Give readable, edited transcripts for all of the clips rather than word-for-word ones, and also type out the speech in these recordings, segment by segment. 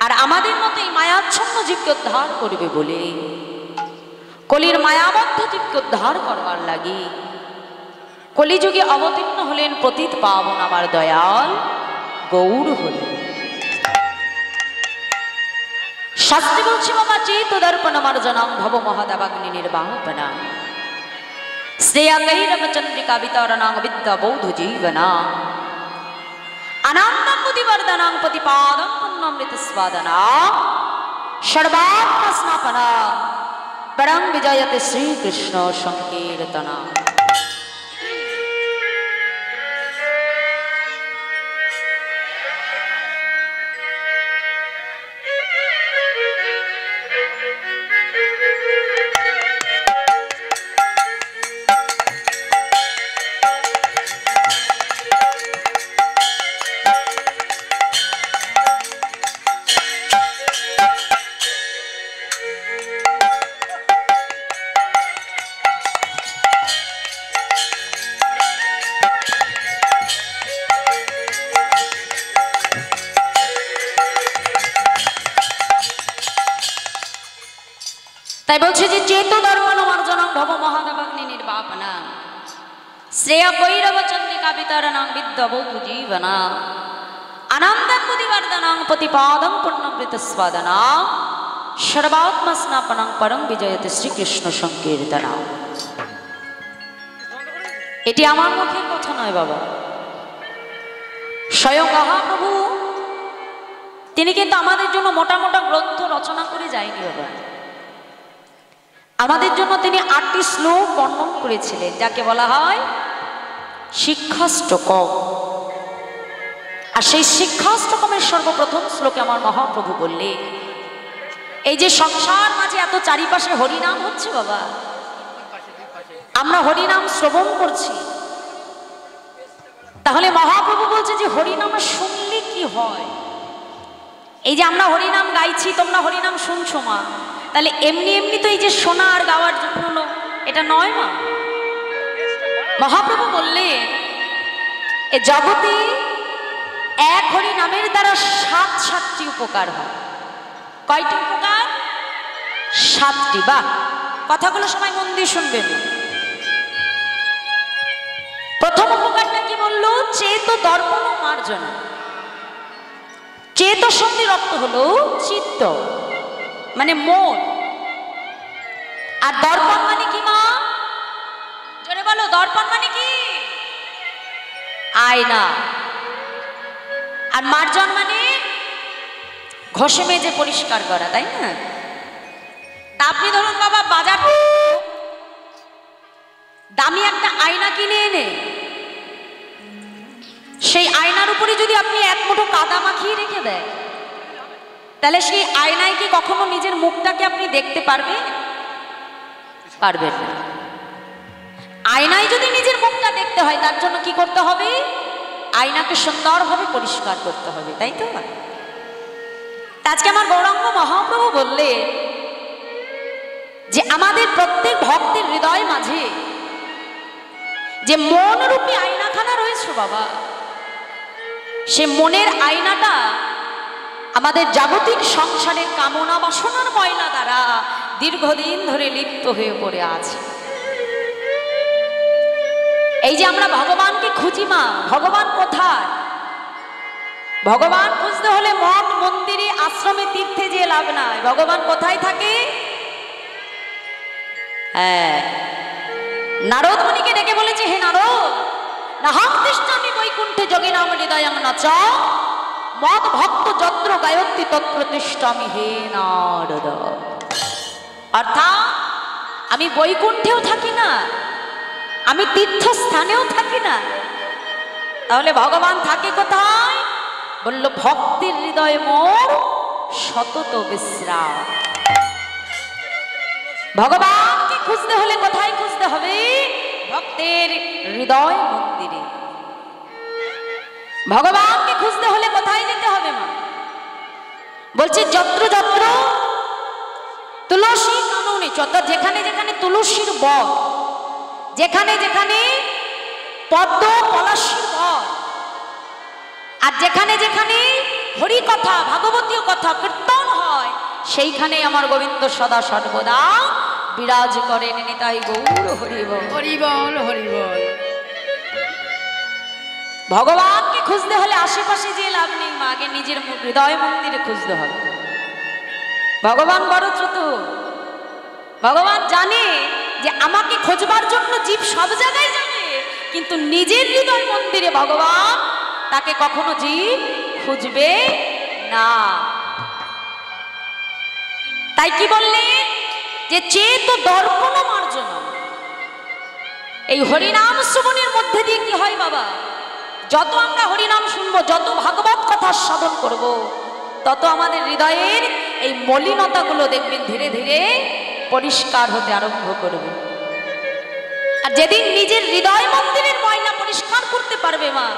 আর আমাদের মতো এই মায়াচ্ছন্ন জীবকে উদ্ধার করবে বলে কলির মায়াবদ্ধ জীবকে উদ্ধার করবার লাগি কলিযুগে অবতীর্ণ হলেন পতিত পাবন আমার দয়াল গৌর হরি। শাস্ত্রে বলছি বাবা চেত দর্পণ মার্জনাং ভব মহাদাবাগ্নি নির্বাপনা শ্রেয়া কৈরবচন্দ্রিকা বিতরণাং বিদ্যা বৌদ্ধ জীবনা আনন্দং বুদ্ধিবর্ধনাং প্রতিপাদং পুণ্যমৃত স্বাদনা সর্বাত্ম স্নাপনা পরং বিজয়তে শ্রীকৃষ্ণ সংকীর্তনা। তাই বলছে যে চেত দর্পণ মার্জনং ভব মহাদাবাগ্নি নির্বাপনা শ্রেয়া কৈরবচন্দ্রিকা বিতরণাং বিদ্যা বৌদ্ধ জীবনা আনন্দং বুদ্ধিবর্ধনাং প্রতিপাদং পুণ্যমৃত স্বাদনা সর্বাত্ম স্নাপনাং পরং বিজয়তে শ্রীকৃষ্ণ সংকীর্তনা। এটি আমার মুখের কথা নয় বাবা, স্বয়ং মহাপ্রভু তিনি কিন্তু আমাদের জন্য মোটা মোটা গ্রন্থ রচনা করে যায়নি বাবা, আমাদের জন্য তিনি 8টি শ্লোক বর্ণন করেছিলেন যাকে বলা হয় শিক্ষাষ্টকম। আর সেই শিক্ষাষ্টকমের সর্বপ্রথম শ্লোকে আমার মহাপ্রভু বললেন এই যে সংসার মাঝে এত চারিপাশে হরিনাম হচ্ছে বাবা, আমরা হরিনাম শ্রবণ করছি, তাহলে মহাপ্রভু বলছে যে হরিনাম শুনলে কি হয়। এই যে আমরা হরিনাম গাইছি, তোমরা হরিনাম শুনছো মা, তাহলে এমনি এমনি তো এই যে শোনা আর গাওয়ার জন্য এটা নয় মা। মহাপ্রভু বললেন এ জগতে এক হরি নামের দ্বারা 7টি উপকার হয়। কয়টি উপকার? 7টি। বাহ, কথাগুলো সবাই মন দিয়ে শুনবেন। প্রথম উপকারটা কি বললো? চেত দর্পণ মার্জনা। চেত শব্দের অর্থ হলো চিত্ত, মানে মন। আর দর্পণ মানে কি মা? জোরে বলো, দর্পণ মানে কি? আয়না। আর মার্জন মানে ঘষে মেজে পরিষ্কার করা, তাই না? তা আপনি ধরুন বাবা বাজার দামি একটা আয়না কিনে এনে সেই আয়নার উপরে যদি আপনি এক মুঠো কাদা মাখিয়ে রেখে দেয়, তাহলে সেই আয়নায় কি কখনো নিজের মুখটাকে আপনি দেখতে পারবেন? পারবেন না। আয়নায় যদি নিজের মুখটা দেখতে হয় তার জন্য কি করতে হবে? আয়নাকে সুন্দরভাবে পরিষ্কার করতে হবে, তাই তো? আজকে আমার গৌরাঙ্গ মহাপ্রভু বললে যে আমাদের প্রত্যেক ভক্তের হৃদয় মাঝে যে মনরূপী আয়নাখানা রয়েছে বাবা, সে মনের আয়নাটা আমাদের জাগতিক সংসারের কামনা বাসনার ময়লা দ্বারা দীর্ঘদিন ধরে লিপ্ত হয়ে পড়ে আছে। এই যে আমরা ভগবানকে খুঁজি মা, ভগবান কোথায়? ভগবান খুঁজতে হলে মঠ মন্দিরে আশ্রমে তীর্থে যেয়ে লাভ নাই। ভগবান কোথায় থাকে? হ্যাঁ, নারদ মুনিকে ডেকে বলেছে, হে নারদ, নাহং তিষ্ঠামি বৈকুণ্ঠে যোগিনাম হৃদয়ং নচ মদ ভক্ত যত্র গায়ত্রী তত্র তিষ্ঠামি হে নারদ। অর্থাৎ আমি বৈকুণ্ঠেও থাকি না, আমি তীর্থস্থানেও থাকি না, তাহলে ভগবান থাকে কোথায়? বলল ভক্তির হৃদয়ে মোর সতত বিশ্রাম। ভগবানকে খুঁজতে হলে কোথায় খুঁজতে হবে? ভক্তের হৃদয় মন্দিরে। ভগবানকে খুঁজতে হলে কোথায় যেতে হবে মা? বলছে যত্র যত্র তুলসী কাননে, যেখানে যেখানে তুলসীর বন, যেখানে যেখানে পদ্ম পলাশীর বন, আর যেখানে যেখানে হরি কথা, ভাগবতীয় কথা, সেইখানে আমার গোবিন্দ সদা সর্বদা বিরাজ করেন। নিতাই গৌর হরিবল। হরিবল হরিবল। ভগবানকে খুঁজতে হলে আশেপাশে যে লাভ নেই মা, আগে নিজের হৃদয় মন্দিরে খুঁজতে হবে। ভগবান বড় চতুর, ভগবান জানে যে আমাকে খোঁজবার জন্য জীব সব জায়গায় যাবে, কিন্তু নিজের হৃদয় মন্দিরে ভগবান তাকে কখনো জীব খুঁজবে না। তাই কি বললেন যে চেত দর্পণ মার্জনা। এই হরিনাম শ্রবণের মধ্যে দিয়ে কি হয় বাবা, যত আমরা হরিনাম শুনবো, যত ভাগবত কথা শ্রবণ করব, তত আমাদের হৃদয়ের এই মলিনতাগুলো দেখবেন ধীরে ধীরে পরিষ্কার হতে আরম্ভ করবে। আর যেদিন নিজের হৃদয় মন্দিরের ময়লা পরিষ্কার করতে পারবে মা,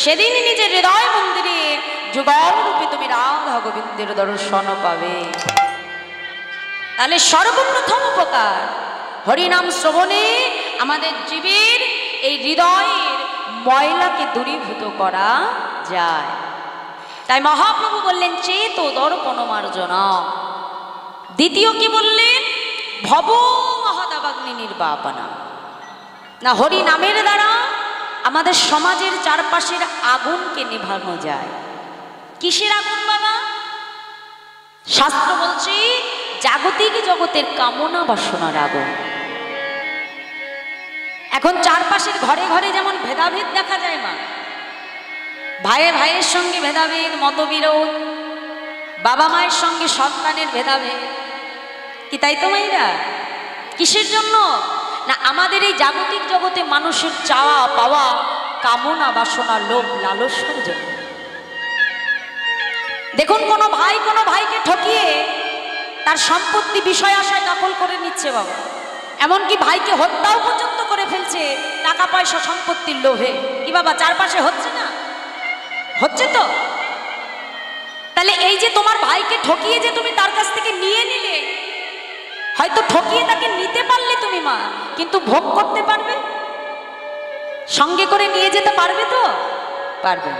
সেদিন নিজের হৃদয় মন্দিরে যুগল রূপে তুমি রাধা গোবিন্দের দর্শন পাবে। তাহলে সর্বপ্রথম উপকার হরিনাম শ্রবণে আমাদের জীবের এই হৃদয়ের ময়লাকে দূরীভূত করা যায়। তাই মহাপ্রভু বললেন চেত দর্পণ মার্জনা। দ্বিতীয় কি বললেন, ভব মহাদাবাগ্নি নির্বাপনা। না, হরি নামের দ্বারা আমাদের সমাজের চারপাশের আগুনকে নেভানো যায়। কিসের আগুন বাবা? শাস্ত্র বলছে জাগতিক জগতের কামনা বাসনার আগুন। এখন চারপাশের ঘরে ঘরে যেমন ভেদাভেদ দেখা যায় মা, ভাইয়ে ভাইয়ের সঙ্গে ভেদাভেদ, মতবিরোধ, বাবা মায়ের সঙ্গে সন্তানের ভেদাভেদ, কি তাই তো মাইরা? কিসের জন্য? না, আমাদের এই জাগতিক জগতে মানুষের চাওয়া পাওয়া, কামনা বাসনা, লোভ লালসার জন্য। দেখুন কোনো ভাই কোনো ভাইকে ঠকিয়ে তার সম্পত্তি বিষয় আশায় দখল করে নিচ্ছে বাবা, এমনকি ভাইকে হত্যাও পর্যন্ত করে ফেলছে টাকা পয়সা সম্পত্তির লোভে। কি বাবা চারপাশে হচ্ছে না? হচ্ছে তো। তাহলে এই যে তোমার ভাইকে ঠকিয়ে যে তুমি তার কাছ থেকে নিয়ে নিলে, হয়তো ঠকিয়ে তাকে নিতে পারলে তুমি মা, কিন্তু ভোগ করতে পারবে? সঙ্গে করে নিয়ে যেতে পারবে তো? পারবে।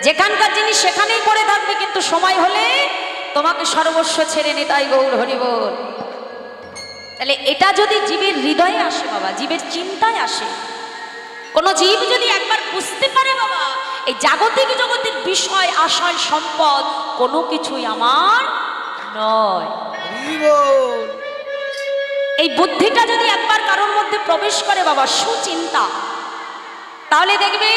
যেখানকার জিনিস সেখানেই পড়ে থাকবে, কিন্তু সময় হলে তোমাকে সর্বস্ব ছেড়ে নিতাই গৌর হরিবল। তাহলে এটা যদি জীবের হৃদয়ে আসে বাবা, জীবের চিন্তায় আসে, কোন জীব যদি একবার বুঝতে পারে বাবা এই জাগতিক জগতের বিষয় আশয় সম্পদ কোনো কিছুই আমার নয়, এই বুদ্ধিটা যদি একবার কারোর মধ্যে প্রবেশ করে বাবা, সুচিন্তা, তাহলে দেখবে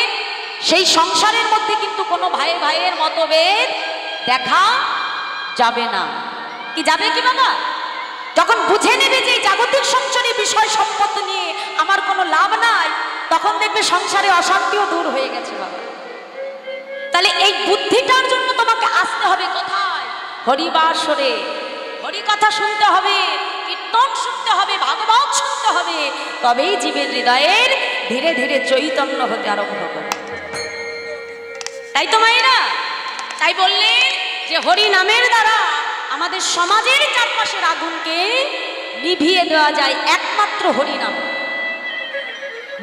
সেই সংসারের মধ্যে কিন্তু কোনো ভাই ভাইয়ের মতভেদ দেখা যাবে না। কি যাবে কি বাবা? যখন বুঝে নেবে যে জাগতিক সংসারে বিষয় সম্পদ নিয়ে আমার কোনো লাভ নাই, তখন দেখবে সংসারে অশান্তিও দূর হয়ে গেছে বাবা। তাহলে এই বুদ্ধিটার জন্য তোমাকে আসতে হবে কোথায়? হরিবাসরে। হরি কথা শুনতে হবে, কীর্তন শুনতে হবে, ভাগবত শুনতে হবে, তবেই জীবের হৃদয়ের ধীরে ধীরে চৈতন্য হতে আরম্ভ করে। তাই তো মায়েরা, তাই বললেন যে হরি নামের দ্বারা আমাদের সমাজের চারপাশের আগুনকে নিভিয়ে দেওয়া যায় একমাত্র হরি নাম।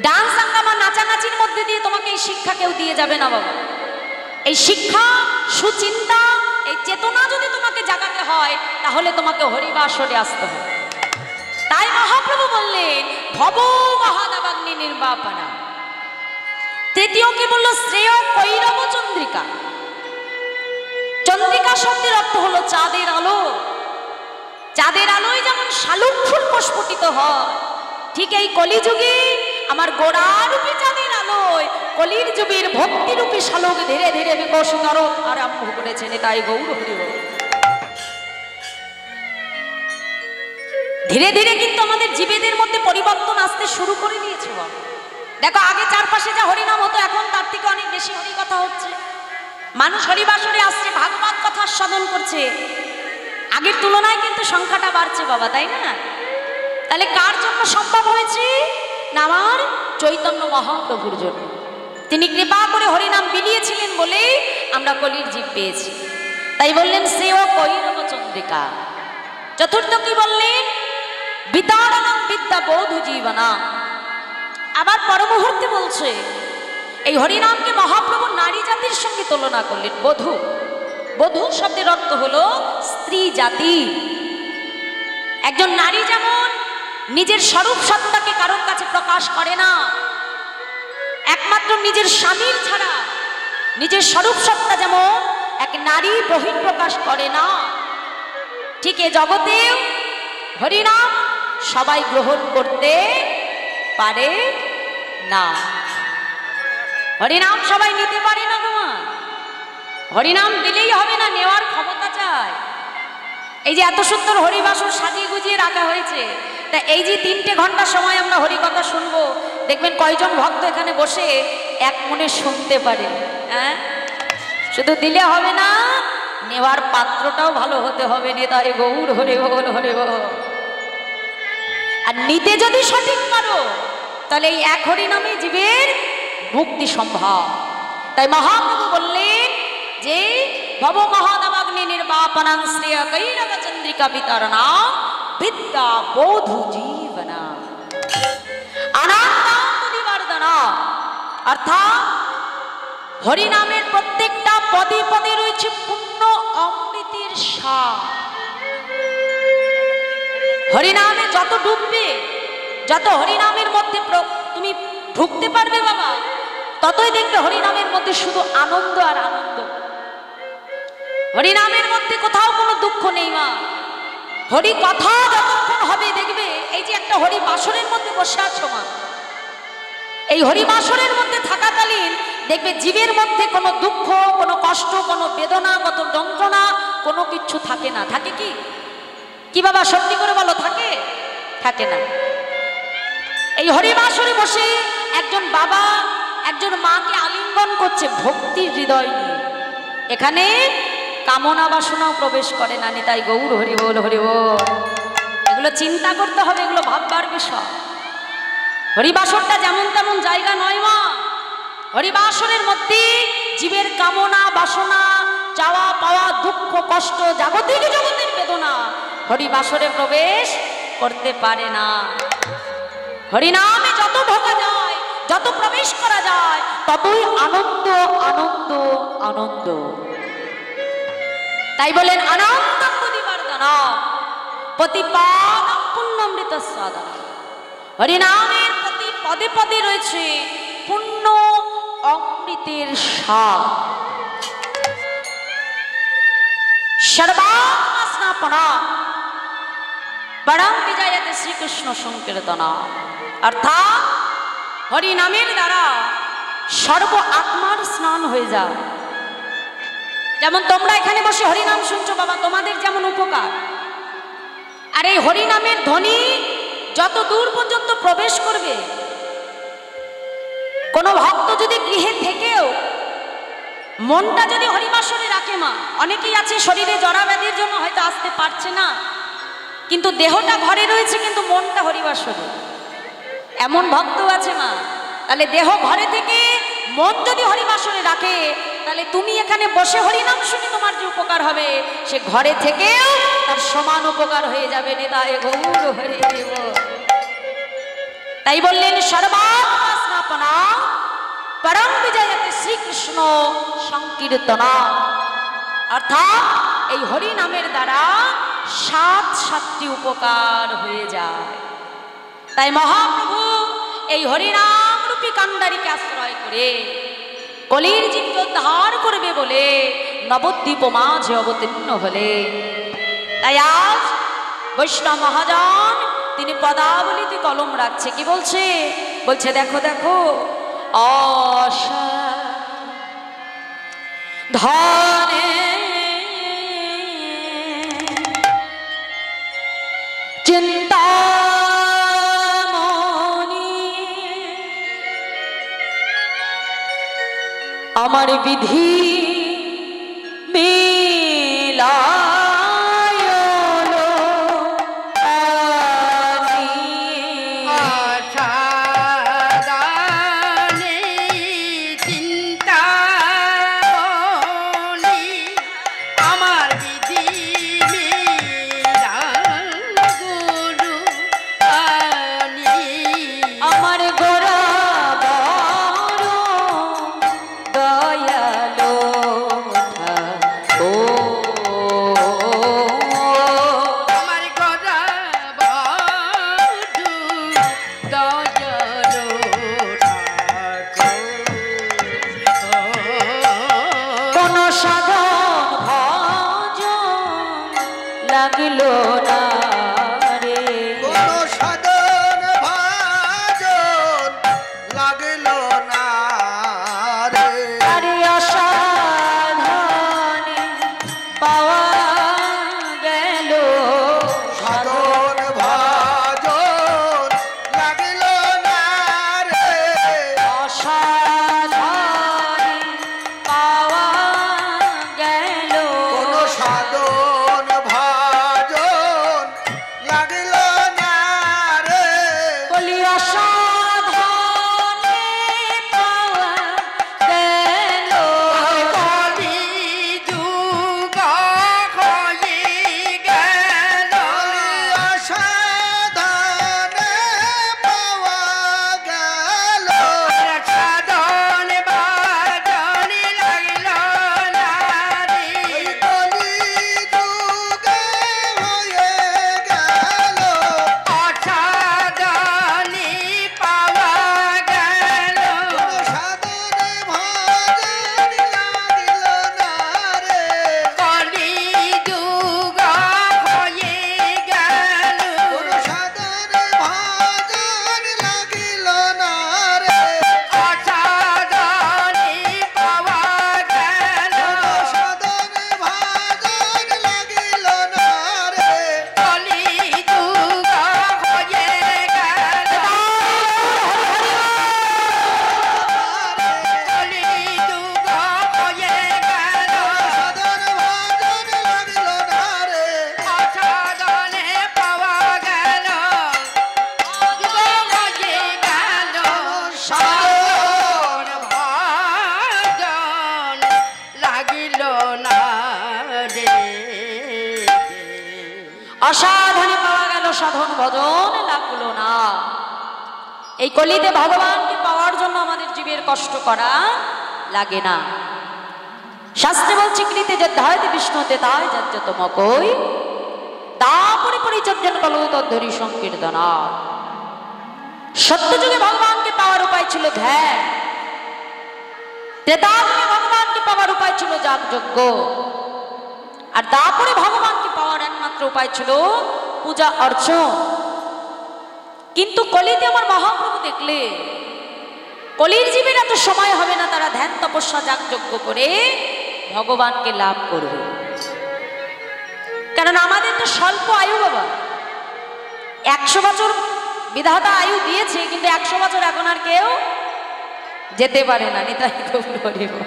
ডান্স হাঙ্গামা নাচানাচির মধ্যে দিয়ে তোমাকে এই শিক্ষা কেউ দিয়ে যাবে না বাবা। এই শিক্ষা, সুচিন্তা, এই চেতনা যদি তোমাকে জাগাতে হয়, তাহলে তোমাকে হরিবাসরে আসতে হবে। তাই মহাপ্রভু বললেন ভব মহাদাবাগ্নি নির্বাপনা। তৃতীয় কি বললো? শ্রেয় কৈরব চন্দ্রিকা। চন্দ্রিকা শব্দের অর্থ হলো চাঁদের আলো। চাঁদের আলোয় যেমন শালুক ফুল প্রস্ফুটিত হয়, ঠিক এই কলিযুগে আমার গোড়ারূপী চাঁদের আলোয় কলির যুগের ভক্তিরূপী শালুক ধীরে ধীরে বিকশিত আরম্ভ করেছেন। তাই গৌর হরিবল। ধীরে ধীরে কিন্তু আমাদের জীবেদের মধ্যে পরিবর্তন আসতে শুরু করে দিয়েছে। দেখো আগে চারপাশে যা হরিনাম হতো, এখন তার থেকে অনেক বেশি হরি কথা হচ্ছে। মানুষ হরিবাসরে আসছে, ভাগবত কথা আস্বাদন করছে। আগের তুলনায় কিন্তু সংখ্যাটা বাড়ছে বাবা, তাই না? তাহলে কার জন্য সম্ভব হয়েছে? না আমার চৈতন্য মহাপ্রভুর জন্য। তিনি কৃপা করে হরিনাম বিলিয়েছিলেন বলেই আমরা কলির জীব পেয়েছি। তাই বললেন শ্রেয় কৈরব চন্দ্রিকা। চতুর্থ কি বললেন? বিতাড়নং বিদ্যা বৌধ জীবনা। আবার পরমুহূর্তে বলছে এই হরিনামকে মহাপ্রভু নারী জাতির সঙ্গে তুলনা করলেন, বধূ। বধূ শব্দের অর্থ হলো স্ত্রী জাতি। একজন নারী যেমন নিজের স্বরূপ সত্তাকে কারোর কাছে প্রকাশ করে না, একমাত্র নিজের স্বামীর ছাড়া নিজের স্বরূপ সত্তা যেমন এক নারী বহিঃ প্রকাশ করে না, ঠিক এ জগতেও হরিনাম সবাই গ্রহণ করতে পারে না। হরিনাম সবাই নিতে পারে না গো মা। হরিনাম দিলেই হবে না, নেওয়ার ক্ষমতা চায়। এই যে এত সুন্দর হরিবাসর সাজিয়ে গুজিয়ে রাখা হয়েছে, তা এই যে 3টে ঘন্টা সময় আমরা হরিকথা শুনবো, দেখবেন কয়জন ভক্ত এখানে বসে এক মনে শুনতে পারে। হ্যাঁ, শুধু দিলে হবে না, নেওয়ার পাত্রটাও ভালো হতে হবে। নেতারে গৌর হরে বল হরে বল। আর নিতে যদি সঠিক পারো, তাহলে এই এক হরিনামে জীবের মুক্তি সম্ভব। তাই মহাপ্রভু বললেন যে ভব মহাদাবাগ্নি নির্বাপনাং শ্রেয় কৈরব চন্দ্রিকা বিতরণা বিদ্যা বোধু জীবনা আনন্দনা। অর্থাৎ হরিনামের প্রত্যেকটা পদে পদে রয়েছে পূর্ণ অমৃতের স্বাদ। হরিনামে যত ডুববে, যত হরিনামের মধ্যে তুমি ঢুকতে পারবে বাবা, ততই দেখবে হরিনামের মধ্যে শুধু আনন্দ আর আনন্দ। হরিনামের মধ্যে কোথাও কোনো দুঃখ নেই মা। হরি কথা যতক্ষণ হবে দেখবে, এই যে একটা হরি বাসরের মধ্যে বসে আছো মা, এই হরি বাসরের মধ্যে থাকাকালীন দেখবে জীবের মধ্যে কোনো দুঃখ, কোনো কষ্ট, কোনো বেদনা, কত যন্ত্রণা কোনো কিছু থাকে না। থাকে কি? কি বাবা সত্যি করে বলো, থাকে? থাকে না। এই হরিবাসরে বসে একজন বাবা একজন মাকে আলিঙ্গন করছে ভক্তির হৃদয় নিয়ে। এখানে কামনা বাসনাও প্রবেশ করে না। নিতাই গৌর হরি বল হরি বল। এগুলো চিন্তা করতে হবে, এগুলো ভাববার বিষয়। হরিবাসরটা যেমন তেমন জায়গা নয় মা। হরিবাসরের মধ্যে জীবের কামনা বাসনা, চাওয়া পাওয়া, দুঃখ কষ্ট, জাগতিক জগতের বেদনা হরিবাসরে প্রবেশ করতে পারে না। হরিনামে যত ঢোকা যায়, যত প্রবেশ করা যায়, ততই আনন্দ আনন্দ আনন্দ। তাই বলেন আনন্দ প্রতিবর্ধনা প্রতিপাদ পুণ্যমৃত সাধনা। হরিনামের প্রতি পদে পদে রয়েছে পুণ্য অমৃতের স্বাদ। সর্বাত্মা পরম বিজয়তে শ্রীকৃষ্ণ সংকীর্তনা। অর্থাৎ হরিনামের দ্বারা সর্ব আত্মার স্নান হয়ে যায়। যেমন তোমরা এখানে বসে হরিনাম শুনছো বাবা, তোমাদের যেমন উপকার, আর এই হরিনামের ধ্বনি যত দূর পর্যন্ত প্রবেশ করবে, কোনো ভক্ত যদি গৃহে থেকেও মনটা যদি হরিবাসরে রাখে মা, অনেকেই আছে শরীরে জরা ব্যাধির জন্য হয়তো আসতে পারছে না, কিন্তু দেহটা ঘরে রয়েছে কিন্তু মনটা হরিবাসরে, এমন ভক্ত আছে মা। তাহলে দেহ ঘরে থেকে মন যদি হরিবাসরে রাখে, তাহলে তুমি এখানে বসে হরিনাম শুনে তোমার যে উপকার হবে, সে ঘরে থেকেও তার সমান উপকার হয়ে যাবে। নিতাই গৌর হরি বল। তাই বললেন সর্বাত্মা পরম বিজয়তে শ্রীকৃষ্ণ সংকীর্তনা। অর্থাৎ এই হরি নামের দ্বারা 7টি উপকার হয়ে যায়। তাই মহাপ্রভু এই হরিনাম রূপী কান্ডারিকে আশ্রয় করে কলির জীবকে উদ্ধার করবে বলে নবদ্বীপ মাঝে অবতীর্ণ হলে। তাই আজ বৈষ্ণব মহাজন তিনি পদাবলিতে কলম রাখছে, কি বলছে? বলছে দেখো দেখো আশা ধনে চিন্তামণি আমার বিধি মিলা দয়ালো লাগলো না রে কোনো সাধন ভাজন লাগলো না রে আরে অসাধনে পাওয়া গেল সাধন ভাজন লাগলো না রে অসাধনে পাওয়া গেল কোনো সাধন ভাজন লাগলো না রে বলি অসাধনে পাওয়া গেল কলি যুগ হয়ে গেল সাধনে পাওয়া গেল সাধন ভাজন লাগলো না রে কলি যুগ হয়ে গেল অসাধনে পাওয়া গেল সাধনে ভাজন লাগিল না রে কলি যুগ হয়ে গেল সাধনে ভাজন লাগিল না রে অসাধনে পাওয়া গেল সাধনে ভাজন লাগিল না রে কলি যুগ হয়ে গেল কলি যুগ হয়ে গেল সাধন ভাজন লাগিল না রে অসাধনে পাওয়া গেল যুগ হয়ে গেল সাধন ভাজন লাগিল না রে অসাধনে পাওয়া গেল সাধন ভজন লাগলো না এই কলিতে ভগবানকে পাওয়ার জন্য আমাদের জীবের কষ্ট করা লাগে না শাস্ত্রে বলছে কৃতে যে ধায়তে বিষ্ণুতে তাই যাচ্যত মকই তাপরে পরিচর্যন কলো তদ্ধরি সংকীর্তনা সত্যযুগে ভগবানকে পাওয়ার উপায় ছিল ধ্যান ত্রেতাযুগে ভগবানকে পাওয়ার উপায় ছিল যাগযজ্ঞ আর তারপরে ভগবানকে পাওয়ার একমাত্র উপায় ছিল পূজা অর্চন কিন্তু কলিতে আমার মহাপ্রভু দেখলে কলির জীবের এত সময় হবে না তারা ধ্যান তপস্যা যাগযজ্ঞ করে ভগবানকে লাভ করবে কারণ আমাদের তো স্বল্প আয়ু বাবা 100 বছর বিধাতা আয়ু দিয়েছে কিন্তু 100 বছর এখন আর কেউ যেতে পারে না নিতাই গৌর হরি বল।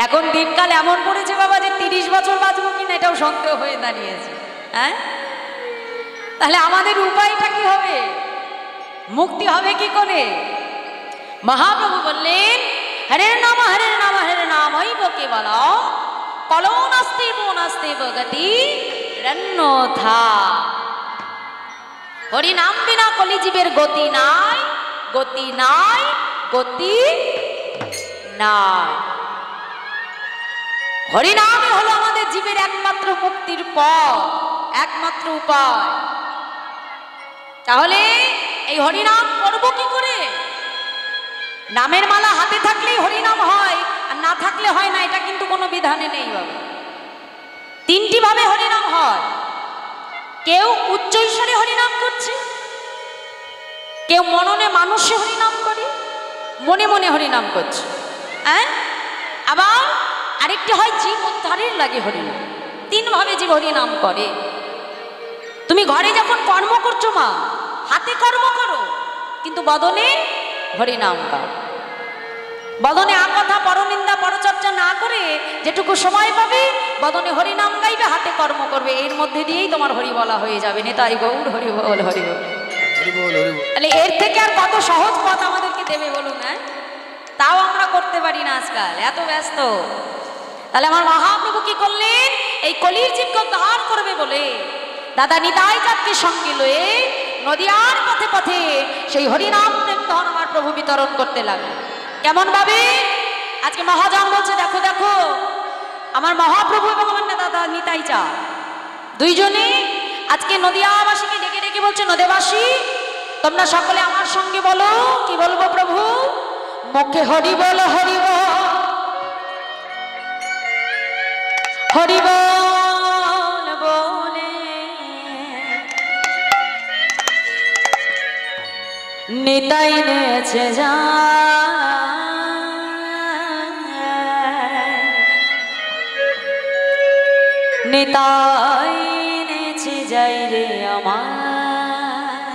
এখন দিনকাল এমন পড়েছে বাবা যে 30 বছর বাঁচবো কিনা এটাও সন্দেহ হয়ে দাঁড়িয়েছে হ্যাঁ তাহলে আমাদের উপায়টা কি হবে মুক্তি হবে কি করে মহাপ্রভু বললেন হরের নাম হরের নাম হরের নাম হইব কেবল কলো নাস্তে গতি রন্নথা হরি নাম বিনা কলি জীবের গতি নাই গতি নাই গতি নাই হরিনামই হলো আমাদের জীবের একমাত্র মুক্তির পথ একমাত্র উপায় তাহলে এই হরিনাম করব কি করে নামের মালা হাতে থাকলেই হরিনাম হয় আর না থাকলে হয় না এটা কিন্তু কোনো বিধানে নেই বাবা তিনটি ভাবে হরিনাম হয় কেউ উচ্চ ঈশ্বরে হরিনাম করছে কেউ মননে মানুষে হরিনাম করে মনে মনে হরিনাম করছে হ্যাঁ আবার আরেকটি হয় জীব উদ্ধারের লাগে হরিনাম তিন ভাবে জীব হরিনাম করে তুমি ঘরে যখন কর্ম করছো মা হাতে কর্ম করো কিন্তু বদনে হরিনাম গাও বদনে কথা পরনিন্দা পরচর্চা না করে যেটুকু সময় পাবে বদনে হরিনাম গাইবে হাতে কর্ম করবে এর মধ্যে দিয়েই তোমার হরি বলা হয়ে যাবে নেতাই গৌর হরি বল হরি বল তাহলে এর থেকে আর কত সহজ পথ আমাদেরকে দেবে বলুন হ্যাঁ তাও আমরা করতে পারি না আজকাল এত ব্যস্ত তাহলে আমার মহাপ্রভু কি করলেন এই কলির জীবকে উদ্ধার করবে বলে দাদা নিতাই চাঁদকে সঙ্গে লয়ে নদিয়ার পথে পথে সেই হরিনাম প্রেম ধন আমার প্রভু বিতরণ করতে লাগলেন কেমন ভাবে আজকে মহাজন বলছে দেখো দেখো আমার মহাপ্রভু এবং আমার দাদা নিতাই চাঁদ দুইজনে আজকে নদিয়াবাসীকে ডেকে ডেকে বলছে নদেবাসী তোমরা সকলে আমার সঙ্গে বলো কি বলবো প্রভু মুখে হরি বল হরি বল হরি বল নিতাই নেছে যা নিতাই নেছে যাই রে আমার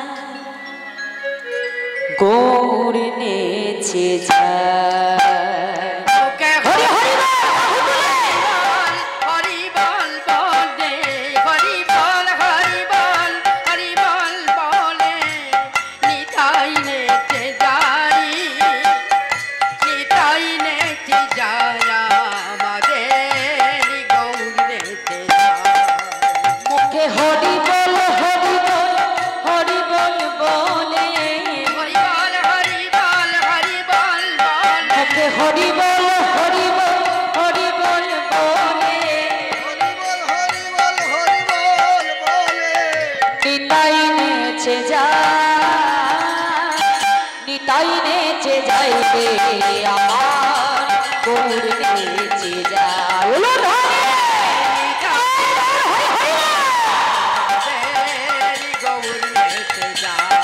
গৌর নেছে যায় ওকে হরি হরি হরি বল বলে হরি বল বলে নিতাই নেচে যাই আমাদের গৌর নেচে যায় মুখে হরি বল বলে হরি বল মুখে হরি বল বলে নিতাই নেচে যায় রে আমার গৌর নেচে যায় গৌর নেচে যায়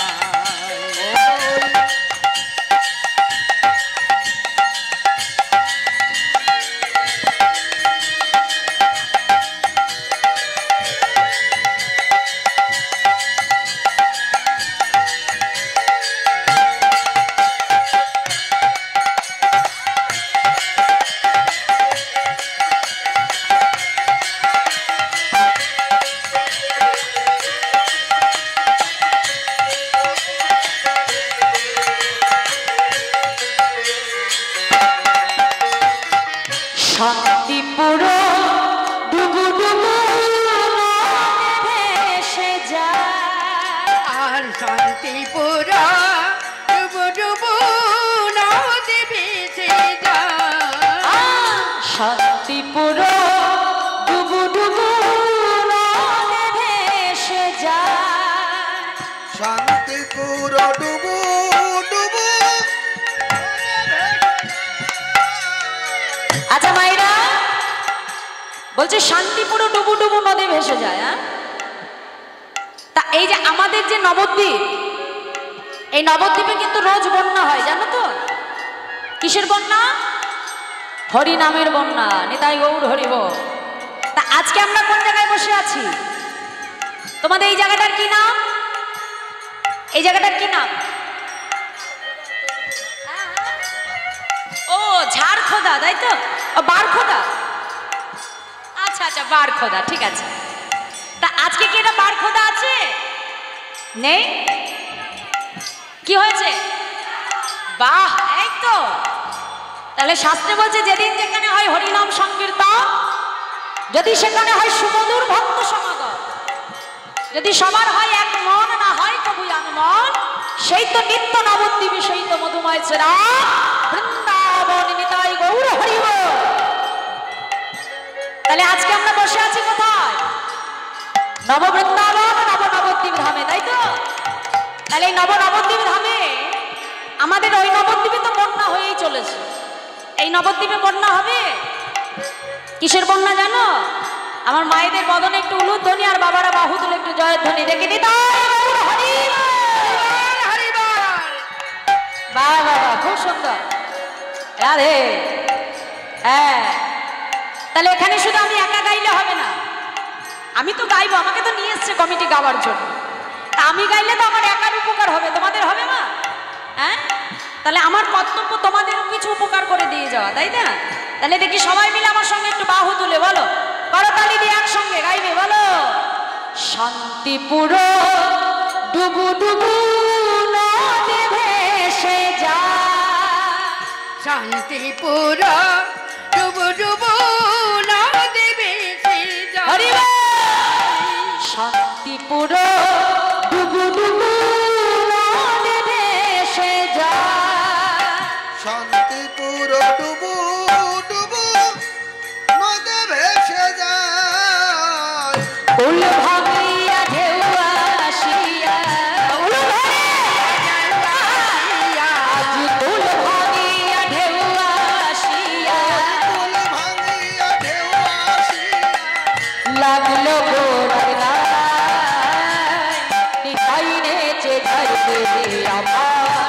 শান্তিপুর ডুবু ডুবু ভেসে যায় আর শান্তিপুর ডুবু ডুবু নদী ভেসে যায় শান্তিপুর ডুবু ডুবু ভেসে যায় শান্তিপুর ডুবু ডুবু আচ্ছা মাইরা বলছে শান্তিপুর ডুবু ডুবু নদী ভেসে যায়। হ্যাঁ, তা এই যে আমাদের যে নবদ্বীপ, এই নবদ্বীপে কিন্তু রোজ বন্যা হয়, জানো তো? কিসের বন্যা? হরি নামের বন্যা। নিতাই গৌর হরিব। তা আজকে আমরা কোন জায়গায় বসে আছি? তোমাদের এই জায়গাটার কি নাম? এই জায়গাটার কি নাম? ও ঝাড়খোদা, তাই তো? ও বারখোদা। আচ্ছা আচ্ছা, বারখোদা, ঠিক আছে। তা আজকে কি এটা বারখোদা আছে? নেই? কি হয়েছে? বাহ, এই তো। তাহলে শাস্ত্রে বলছে যেদিন যেখানে হয় হরিনাম সংকীর্তন, যদি সেখানে হয় সুমধুর ভক্ত সমাগম, যদি সবার হয় এক মন, না হয় কবু মন, সেই তো নিত্য নবদ্বীপে, সেই তো মধুময় ছেড়া বৃন্দাবন নিতাই গৌর হরিব। তাহলে আজকে আমরা বসে আছি কোথায়? নববৃন্দাবন নবদ্বীপ ধামে, তাই তো? তাহলে এই নবদ্বীপ ধামে আমাদের ওই নবদ্বীপে তো বন্যা হয়েই চলেছে। এই নবদ্বীপে বন্যা হবে। কিসের বন্যা জানো? আমার মায়েদের বদনে একটু উলুধ্বনি আর বাবারা বাহু তুলে একটু জয়ধ্বনি দেখে দিত। বাহ বাবা, খুব সুন্দর, রাধে। হ্যাঁ, তাহলে এখানে শুধু আমি একা গাইলে হবে না, আমি তো গাইবো, আমাকে তো নিয়ে এসছে কমিটি গাওয়ার জন্য। তা আমি গাইলে তো আমার একার উপকার হবে, তোমাদের হবে না? হ্যাঁ, তাহলে আমার কর্তব্য তোমাদেরও কিছু উপকার করে দিয়ে যাওয়া, তাই না? তাহলে দেখি সবাই মিলে আমার সঙ্গে একটু বাহু তুলে বলো, করতালি দিয়ে একসঙ্গে গাইবে, বলো। শান্তিপুর ডুবু ডুবু নদী ভেসে যায়। শান্তিপুর ডুবু ডুবু নদী ভেসে যায়। হরি বল। শান্তিপুর ডুবু ডুবু নদী ভেসে যায়। শান্তিপুর ডুবু ডুবু নদে ভেসে যায়। উল ভাঙিয়া ঢেউ আসিয়া, উল ভাঙিয়া, আজ উল ভাঙিয়া ঢেউ আসিয়া, ফুল ভাঙিয়া ঢেউ আসিয়া লাগলো গোড়ার গায়, নিতাই নেচে যায় রে আমার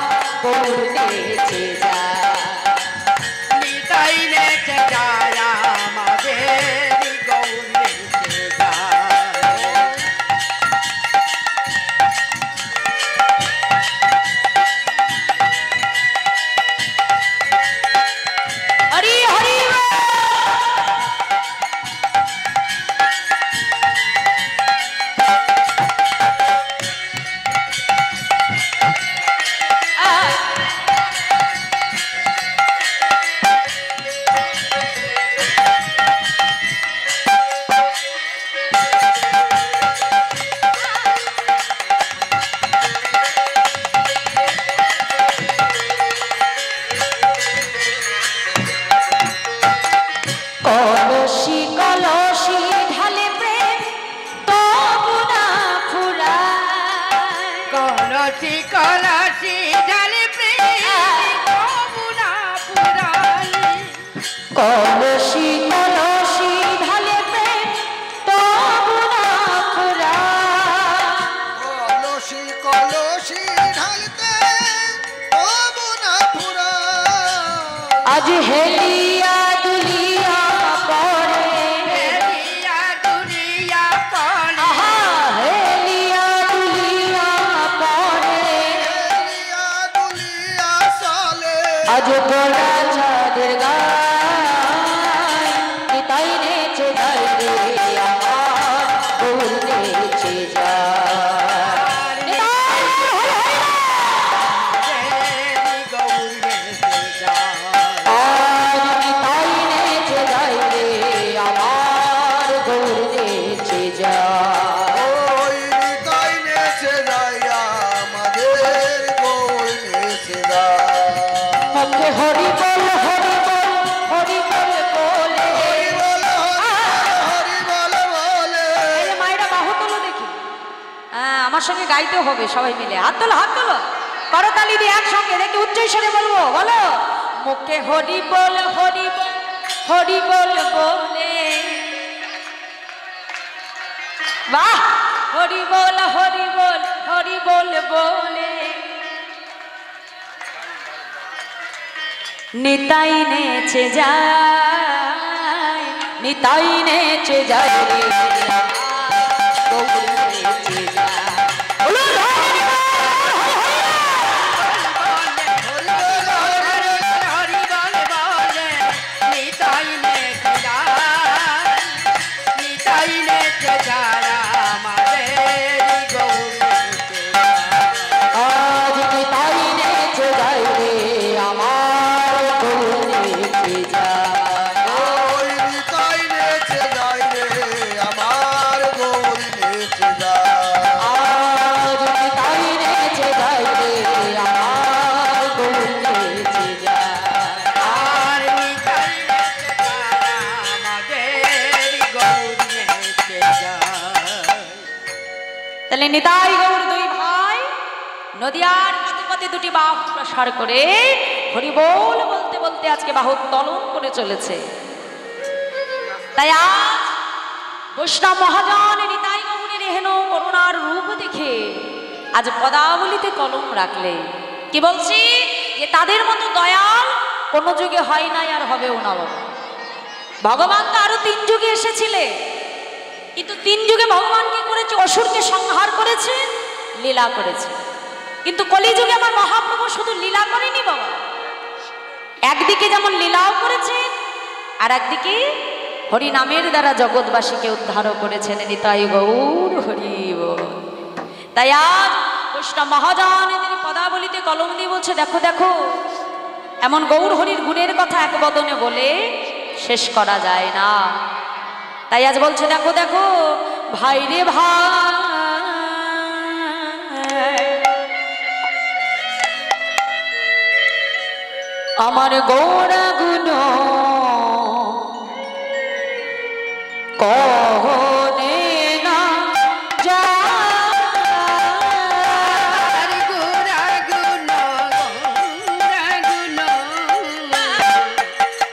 আজ হেলিয়া দুলিয়া পরে হেলিয়া দুলিয়া পরে আহা হেলিয়া দুলিয়া পরে হেলিয়া দুলিয়া চলে আজ গোলা চাঁদের গায় নিতাই নেচে যায় রে আমার গৌর নেচে যায় দেবী গৌরে যায় আজ নিতাই নেচে যায় রে আমার গৌর নেচে যায় ওই নিতাই নেচে যায় আমাদের গৌর নেচে যায় মুখে হরি বল হরি বল হরি বল বলে হরি বল হরি বল বলে এই যে মায়েরা বাহু তোলো দেখি হ্যাঁ আমার সঙ্গে গাইতে হবে সবাই মিলে হাত তোলো করতালি দিয়ে একসঙ্গে দেখি উচ্চ স্বরে বলবো বলো মুখে হরি বল হরি বল হরি বল বলে বাহ হরি বল হরি বল হরি বল বলে নিতাই নেচে যায় নিতাই নেচে যায় রে গৌর নেচে যায় বলো হরি বল বলে নিতাই নেচে যায় নিতাই নেচে যায় আমাদের গৌরে আজ নিতাই নেচে যায় রে আমার গৌর নেচে যায় ওই নিতাই নেচে যায় রে আমার গৌর নেচে যায় আজ নিতাই নেচে যায় রে আমার গৌর নেচে যায় আর নিতাই নেচে যায় আমাদের গৌরে নেচে যায় তাহলে নিতাই গৌর দুই ভাই নদিয়ার পথে পথে দুটি বাহু প্রসার করে হরিবোল বলতে বলতে আজকে বাহু উত্তোলন করে চলেছে তাই আজ বৈষ্ণব মহাজন নিতাই গৌরের এহেন করুণার রূপ দেখে আজ পদাবলিতে কলম রাখলে কি বলছি যে তাদের মতো দয়াল কোন যুগে হয় নাই আর হবেও না বাবা ভগবান তো আরো 3 যুগে এসেছিলেন কিন্তু 3 যুগে ভগবান কি করেছে অসুরকে সংহার করেছে লীলা করেছে কিন্তু কলিযুগে আমার মহাপ্রভু শুধু লীলা করেনি বাবা একদিকে যেমন লীলাও করেছে আর একদিকে হরি নামের দ্বারা জগৎবাসীকে উদ্ধার করেছেন নিতাই গৌর হরি বল তাই আজ বৈষ্ণব মহাজনেদের পদাবলিতে কলম দিয়ে বলছে দেখো দেখো এমন গৌর হরির গুণের কথা এক বদনে বলে শেষ করা যায় না তাই আজ বলছে দেখো দেখো ভাই রে ভাই আমার গৌরা গুণ কহনে না যায় গুরা গুণ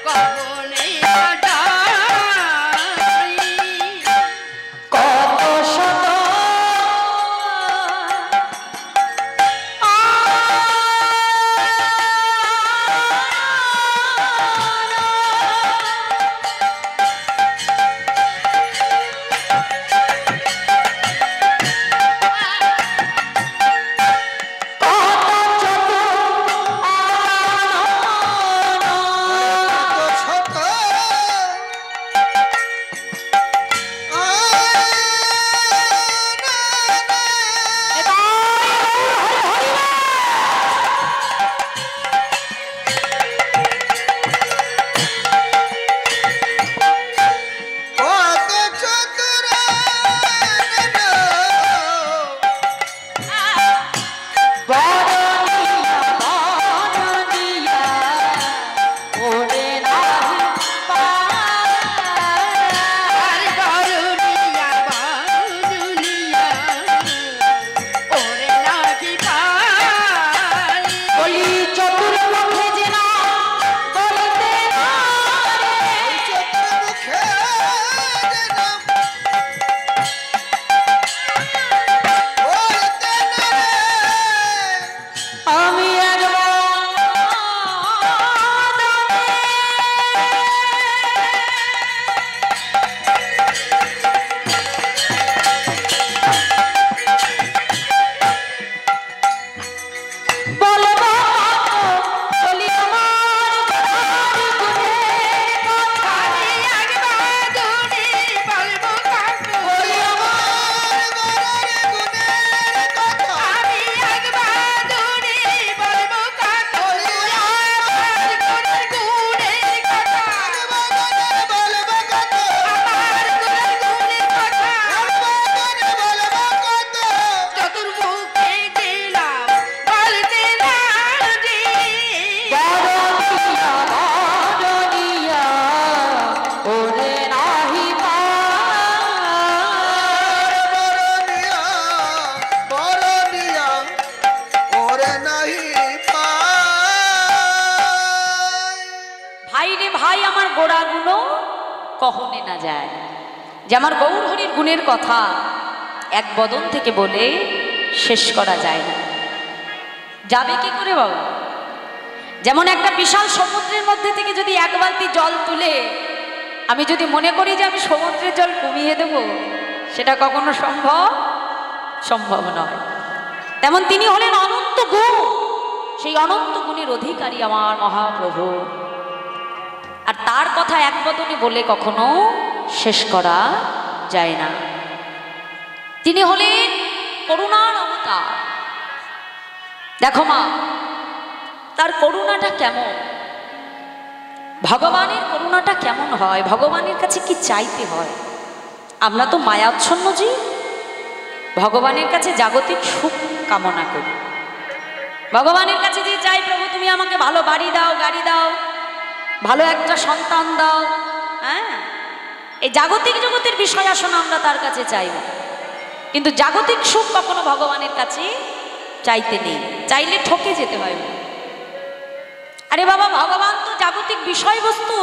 কবনে ডাই কত শত বহনে না যায়। যে আমার গৌর হরির গুণের কথা এক বদন থেকে বলে শেষ করা যায় না। যাবে কি করে বাবা? যেমন একটা বিশাল সমুদ্রের মধ্যে থেকে যদি এক বালতি জল তুলে আমি যদি মনে করি যে আমি সমুদ্রের জল কমিয়ে দেব, সেটা কখনো সম্ভব নয়। তেমন তিনি হলেন অনন্ত গুণ, সেই অনন্ত গুণের অধিকারী আমার মহাপ্রভু। আর তার কথা এক বদনে বলে কখনো শেষ করা যায় না। তিনি হলেন করুণার অবতার। দেখো মা, তার করুণাটা কেমন, ভগবানের করুণাটা কেমন হয়, ভগবানের কাছে কি চাইতে হয়। আমরা তো মায়াচ্ছন্ন জীব, ভগবানের কাছে জাগতিক সুখ কামনা করি। ভগবানের কাছে যে চাই, প্রভু তুমি আমাকে ভালো বাড়ি দাও, গাড়ি দাও, ভালো একটা সন্তান দাও। হ্যাঁ, এই জাগতিক জগতের বিষয় আসলে আমরা তার কাছে চাইব, কিন্তু জাগতিক সুখ কখনো ভগবানের কাছে চাইতে নেই, চাইলে ঠকে যেতে হয়। আরে বাবা, ভগবান তো জাগতিক বিষয়বস্তু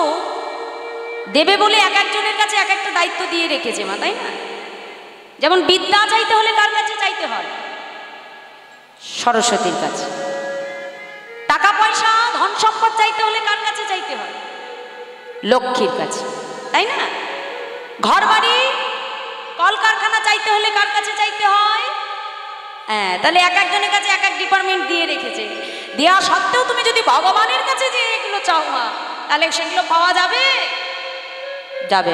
দেবে বলে এক একজনের কাছে এক একটা দায়িত্ব দিয়ে রেখেছে মা, তাই না? যেমন বিদ্যা চাইতে হলে কার কাছে চাইতে হয়? সরস্বতীর কাছে। টাকা পয়সা ধন সম্পদ চাইতে হলে কার কাছে চাইতে হয়? লক্ষ্মীর কাছে, তাই না? ঘর বাড়ি কলকারখানা চাইতে হলে কার কাছে চাইতে হয়? হ্যাঁ, তাহলে এক একজনের কাছে এক এক ডিপার্টমেন্ট দিয়ে রেখেছে। দেওয়া সত্ত্বেও তুমি যদি ভগবানের কাছে যে এগুলো চাও মা, তাহলে সেগুলো পাওয়া যাবে? যাবে।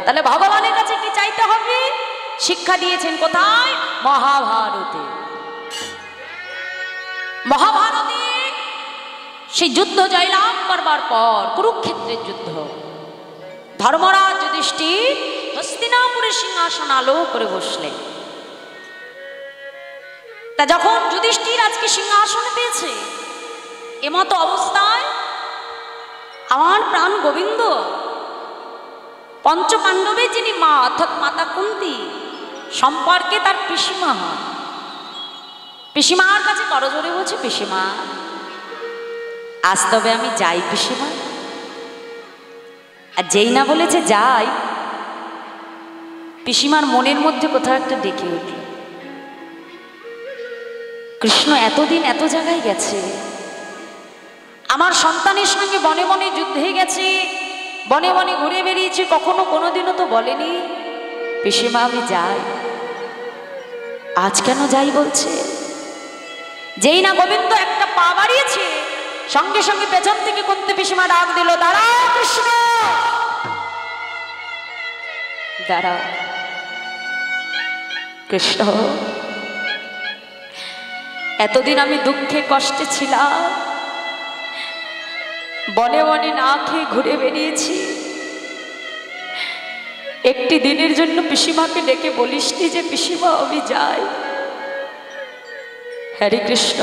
তাহলে ভগবানের কাছে কি চাইতে হবে? শিক্ষা দিয়েছেন কোথায়? মহাভারতে। মহাভারতে সেই যুদ্ধ জয়লাভ করবার পর, কুরুক্ষেত্রের যুদ্ধ, ধর্মরাজ যুধিষ্ঠির হস্তিনাপুরের সিংহাসন আলো করে বসলেন। তা যখন যুধিষ্ঠির আজকে সিংহাসন পেয়েছে, এমতো অবস্থায় আমার প্রাণ গোবিন্দ, পঞ্চ পাণ্ডবের যিনি মা অর্থাৎ মাতা কুন্তি সম্পর্কে তার পিসিমা হন, পিসিমার কাছে করজোরে বলছে, পিসিমা আজ তবে আমি যাই পিসিমা। আর যেই না বলেছে যাই, পিসিমার মনের মধ্যে কোথাও একটা ডেকে উঠল, কৃষ্ণ এতদিন এত জায়গায় গেছে, আমার সন্তানের সঙ্গে বনে বনে যুদ্ধে গেছে, বনে বনে ঘুরে বেরিয়েছে, কখনো কোনোদিনও তো বলেনি পিসিমা আমি যাই। আজ কেন যাই বলছে? যেই না গোবিন্দ একটা পা বাড়িয়েছে, সঙ্গে সঙ্গে পেছন থেকে কুন্তি পিসিমা ডাক দিল, দাঁড়াও কৃষ্ণ, দাঁড়াও। কৃষ্ণ, এতদিন আমি দুঃখে কষ্টে ছিলাম, বনে বনে না খেয়ে ঘুরে বেরিয়েছি, একটি দিনের জন্য পিসিমাকে ডেকে বলিসনি যে পিসিমা আমি যাই? হরে কৃষ্ণ,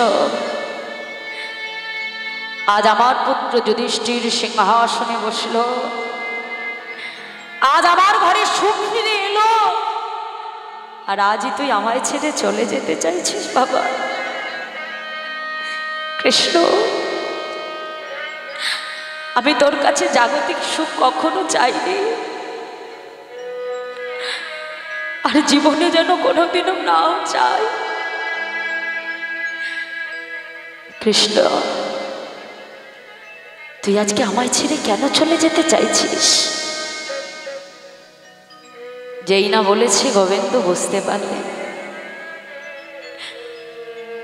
আজ আমার পুত্র যুধিষ্ঠির সিংহাসনে বসল, আজ আমার ঘরে সুখ ফিরে এলো, আর আজই তুই আমায় ছেড়ে চলে যেতে চাইছিস বাবা? কৃষ্ণ, আমি তোর কাছে জাগতিক সুখ কখনো চাইনি, আর জীবনে যেন কোনোদিনও নাও চাই। কৃষ্ণ, তুই আজকে আমায় ছেড়ে কেন চলে যেতে চাইছিস? যেই না বলেছে গোবিন্দ বুঝতে পারলেন।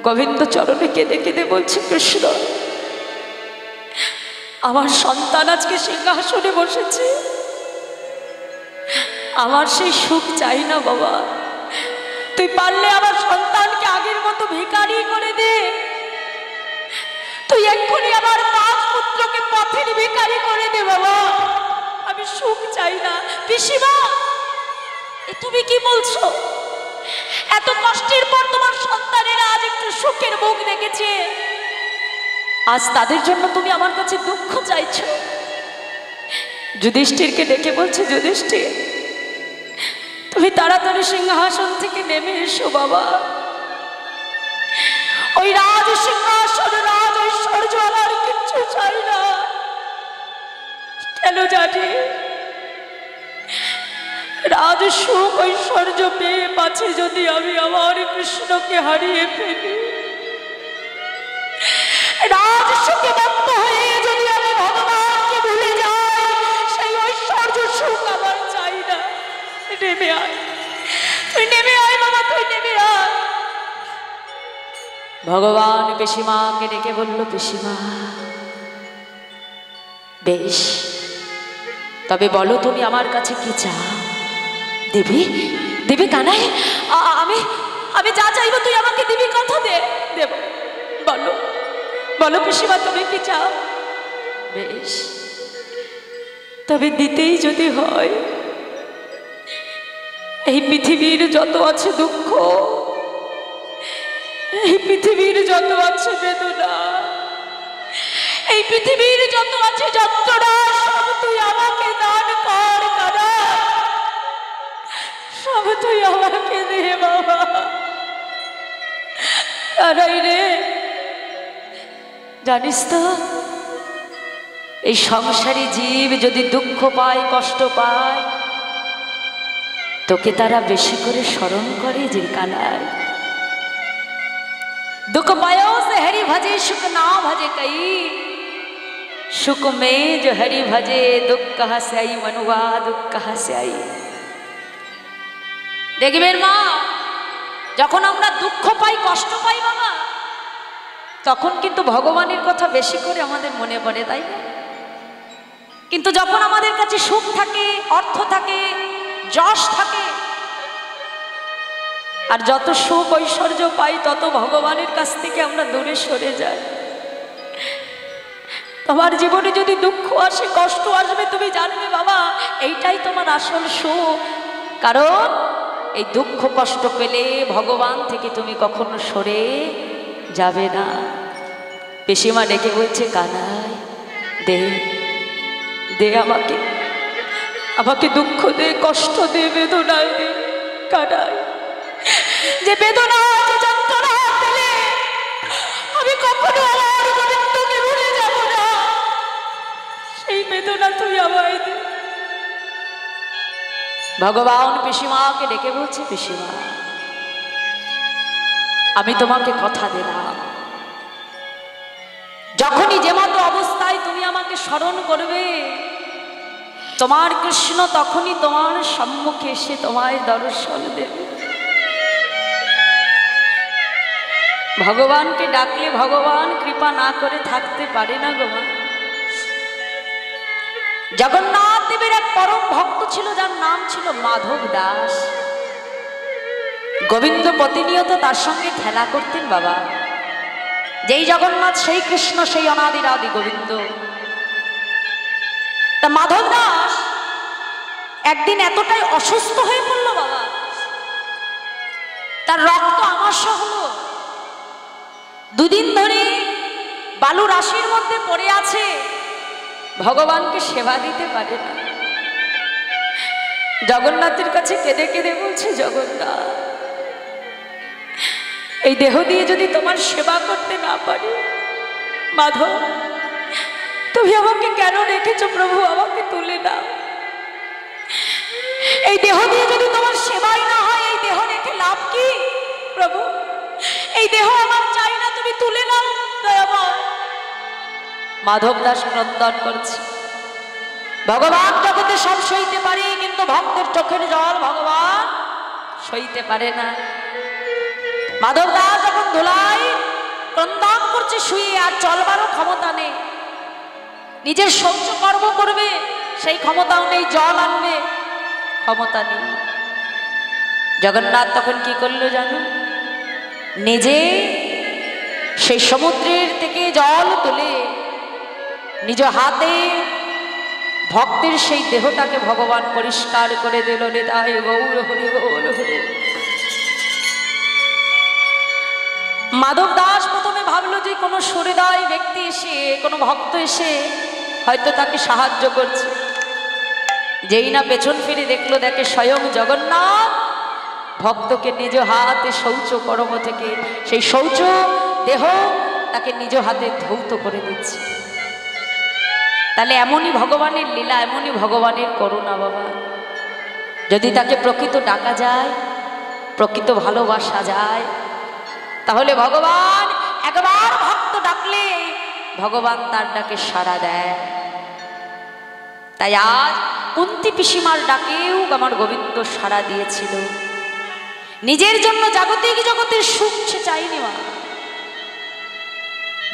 গোবিন্দ চরণে কেঁদে কেঁদে বলছে, কৃষ্ণ আমার সন্তান আজকে সিংহাসনে বসেছে, আমার সেই সুখ চাই না বাবা, তুই পারলে আমার সন্তানকে আগের মতো ভিখারি করে দে, তুই এক্ষুনি আমার 5 পুত্রকে পথের ভিখারি করে দে বাবা, আমি সুখ চাই না। পিসিমা, তুমি কি বলছো? এত কষ্টের পর তোমার সন্তানেরা আজ একটু সুখের মুখ দেখেছে, আজ তাদের জন্য তুমি আমার কাছে দুঃখ চাইছো? যুধিষ্ঠিরকে ডেকে বলছে, যুধিষ্ঠির তুমি তাড়াতাড়ি সিংহাসন থেকে নেমে এসো বাবা, ওই রাজ সিংহাসন রাজ ঐশ্বর্য আমার কিচ্ছু চাই না। কেন জানি রাজ সুখ ঐশ্বর্য পেয়ে পাছে যদি আমি আমার কৃষ্ণকে হারিয়ে ফেলি, রাজ সুখে মত্ত হয়ে যদি আমি ভগবানকে ভুলে যাই, সেই ঐশ্বর্য সুখ আমার চাই না। নেমে আয়, তুই নেমে আয় বাবা, তুই নেমে আয়। ভগবান পিসিমাকে ডেকে বলল, পিসিমা বেশ, তবে বলো তুমি আমার কাছে কি চাও? দেবী, দেবী কানাই, আমি আমি যা চাইবো তুই আমাকে দিবি, কথা দে। দেব, বলো বলো পিসিমা তুমি কি চাও? বেশ, তবে দিতেই যদি হয়, এই পৃথিবীর যত আছে দুঃখ, এই পৃথিবীর যত আছে বেদনা, এই পৃথিবীর যত আছে যন্ত্রণা, সব তুই আমাকে দান কর কানা, সব তুই আমাকে দে বাবা। কানাই রে, জানিস তো এই সংসারী জীব যদি দুঃখ পায়, কষ্ট পায়, তোকে তারা বেশি করে স্মরণ করে যে কানাই। दुख पायो से हरि भजे, सुख ना भजे कई, सुख में जो हरि भजे, दुख कहाँ से आई मनुआ, दुख कहाँ से आई। দেখবেন মা, যখন আমরা দুঃখ পাই, কষ্ট পাই বাবা, তখন কিন্তু ভগবানের কথা বেশি করে আমাদের মনে পড়ে, তাই না? কিন্তু যখন আমাদের কাছে সুখ থাকে, অর্থ থাকে, যশ থাকে, আর যত সুখ ঐশ্বর্য পাই, তত ভগবানের কাছ থেকে আমরা দূরে সরে যাই। তোমার জীবনে যদি দুঃখ আসে, কষ্ট আসবে, তুমি জানবে বাবা এইটাই তোমার আসল সুখ। কারণ এই দুঃখ কষ্ট পেলে ভগবান থেকে তুমি কখনো সরে যাবে না। পিসিমা ডেকে বলছে, কানাই দে, দে আমাকে, আমাকে দুঃখ দে, কষ্ট দে, বেদনায় দে কানাই। যে বেদনা, যে যন্ত্রণা পেলে আমি কখনো আমার গোবিন্দকে ভুলে যাব না, সেই বেদনা তুই আমায় দে। ভগবান পিসিমাকে ডেকে বলছে, পিসিমা আমি তোমাকে কথা দিলাম, যখনই যে মতো অবস্থায় তুমি আমাকে স্মরণ করবে, তোমার কৃষ্ণ তখনই তোমার সম্মুখে এসে তোমায় দর্শন দেবে। ভগবানকে ডাকলে ভগবান কৃপা না করে থাকতে পারে না গো মা। জগন্নাথ দেবের এক পরম ভক্ত ছিল, যার নাম ছিল মাধব দাস। গোবিন্দ প্রতিনিয়ত তার সঙ্গে খেলা করতেন বাবা। যেই জগন্নাথ সেই কৃষ্ণ, সেই অনাদির আদি গোবিন্দ। তা মাধব দাস একদিন এতটাই অসুস্থ হয়ে পড়ল বাবা, তার রক্ত আমাশা হলো, দুদিন ধরে বালু রাশির মধ্যে পড়ে আছে, ভগবানকে সেবা দিতে পারে না। জগন্নাথের কাছে কেঁদে কেঁদে বলছে, জগন্নাথ এই দেহ দিয়ে যদি তোমার সেবা করতে না পারি, মাধব তুমি আমাকে কেন রেখেছো প্রভু, আমাকে তুলে দাও। এই দেহ দিয়ে যদি তোমার সেবাই না হয়, এই দেহ রেখে লাভ কি প্রভু? এই দেহ আমার চাই না, তুমি তুলে নাও দয়াময়। মাধব দাস ক্রন্দন করছে, ভগবান জগতে সব সইতে পারে, কিন্তু ভক্তের চোখের জল ভগবান সইতে পারে না। মাধব দাস যখন ধুলাই ক্রন্দন করছে শুয়ে, আর চলবারও ক্ষমতা নেই, নিজের শৌচ কর্ম করবে সেই ক্ষমতাও নেই, জল আনবে ক্ষমতা নেই। জগন্নাথ তখন কি করলো জানো? নিজে সেই সমুদ্রের থেকে জল তুলে নিজ হাতে ভক্তের সেই দেহটাকে ভগবান পরিষ্কার করে দিল। নিতাই গৌর হরি বল হরি। মাধব দাস প্রথমে ভাবলো যে কোনো সুহৃদয় ব্যক্তি এসে, কোনো ভক্ত এসে হয়তো তাকে সাহায্য করছে। যেই না পেছন ফিরে দেখলো, দেখে স্বয়ং জগন্নাথ ভক্তকে নিজ হাতে শৌচ কর্ম থেকে সেই শৌচ দেহ তাকে নিজ হাতে ধৌত করে দিচ্ছে। তাহলে এমনই ভগবানের লীলা, এমনই ভগবানের করুণা বাবা। যদি তাকে প্রকৃত ডাকা যায়, প্রকৃত ভালোবাসা যায়, তাহলে ভগবান একবার ভক্ত ডাকলে ভগবান তার ডাকে সাড়া দেয়। তাই আজ কুন্তী পিসিমার ডাকেও আমার গোবিন্দ সাড়া দিয়েছিল। নিজের জন্য জাগতিক জগতের সুখ সে চাইনি মা,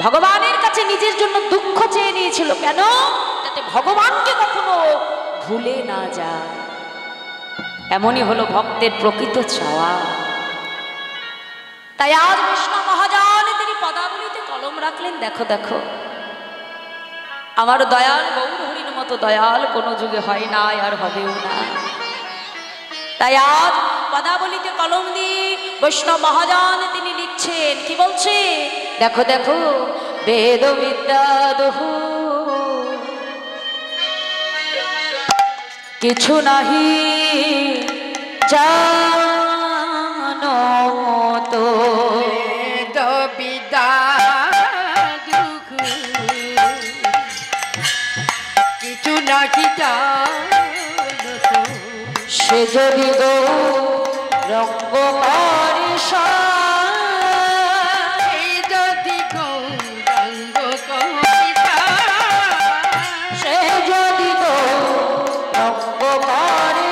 ভগবানের কাছে নিজের জন্য দুঃখ চেয়ে নিয়েছিল। কেন? যাতে ভগবানকে কখনো ভুলে না যায়। এমনই হলো ভক্তের প্রকৃত চাওয়া। তাই আজ কৃষ্ণ মহাজন তিনি পদাবলিতে কলম রাখলেন, দেখো দেখো আমার দয়াল গৌর হরির মতো দয়াল কোনো যুগে হয় না, আর হবেও না। তাই আজ পদাবলিতে কলম দিয়ে বৈষ্ণব মহাজন তিনি লিখছেন, কি বলছে? দেখো দেখো বেদ বিদ্যা দহু কিছু নাহি জানো তো, বেদ বিদ্যা দুঃখ কিছু নাকি জানো তো, সে যদি গো রঙ্গ করে এই যদি গৌরাঙ্গ কবিতা, সে যদি গো রঙ্গ করে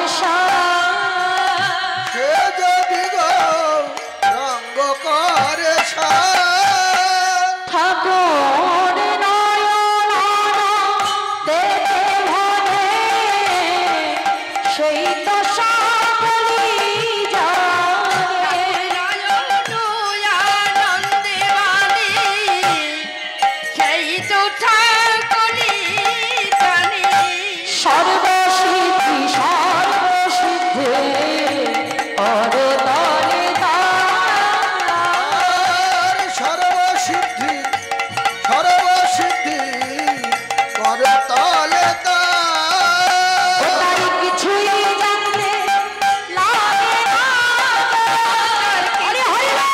সে যদি গো রঙ্গ করে ঠাকুর নয়ন দেখে ভরে সেই তো সকলি জানে। আনন্দে বাণী সেই তো ঠাকুরি জানি, সর্বসিদ্ধি সর্বসিদ্ধি অরতলে আর সর্বসিদ্ধি সর্বসিদ্ধি করতলে তার কিছুই জানতে লাগে না। আরে হরি বল।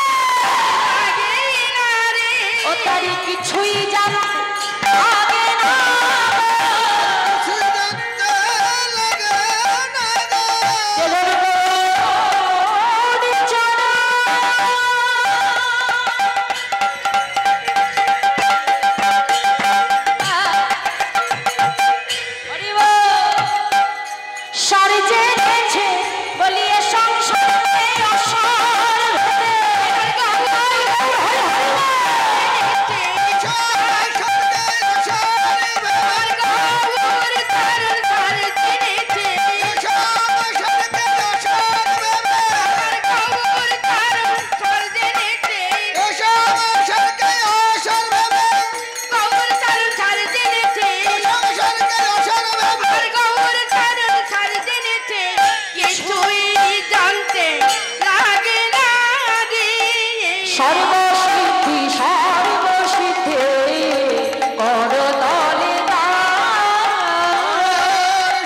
ও তার কিছুই জানতে লাগে না। কেবল গৌর চরণ। হরি বল। সার জেনেছে বলিয়ে সংসারে অসার হতে।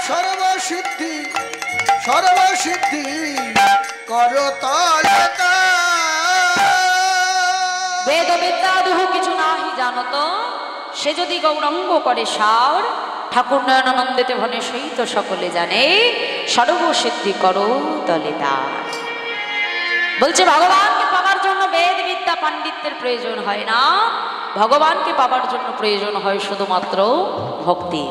সর্বসিদ্ধি সর্বসিদ্ধি করতলে সর্বসিদ্ধি সর্বসিদ্ধি করতলে বেদ বিদ্যা দুহু কিছু নাহি জানত, সে যদি গৌরঙ্গ করে সার ঠাকুর নয়নানন্দেতে ভনে সেই তো সকলে জানে, সর্বসিদ্ধি করো তলে তার। বলছে ভগবানকে পাওয়ার জন্য বেদ বিদ্যা পাণ্ডিত্যের প্রয়োজন হয় না, ভগবানকে পাওয়ার জন্য প্রয়োজন হয় শুধুমাত্র ভক্তি।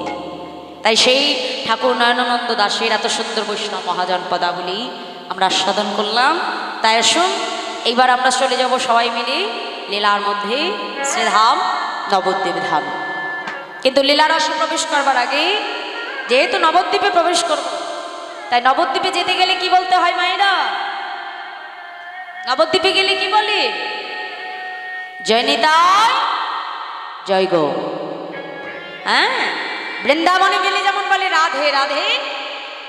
তাই সেই ঠাকুর নয়নানন্দ দাসের এত সুন্দর বৈষ্ণব মহাজন পদাবলী আমরা আস্বাদন করলাম। তাই আসুন এইবার আমরা চলে যাব সবাই মিলে লীলার মধ্যে, শ্রীধাম নবদ্বীপ ধাম। কিন্তু লীলা রসে প্রবেশ করবার আগে যেহেতু নবদ্বীপে প্রবেশ করব, তাই নবদ্বীপে যেতে গেলে কি বলতে হয় মায়েরা? নবদ্বীপে গেলে কি বলে? জয় নিতাই জয় গো। হ্যাঁ, বৃন্দাবনে গেলে যেমন বলে রাধে রাধে,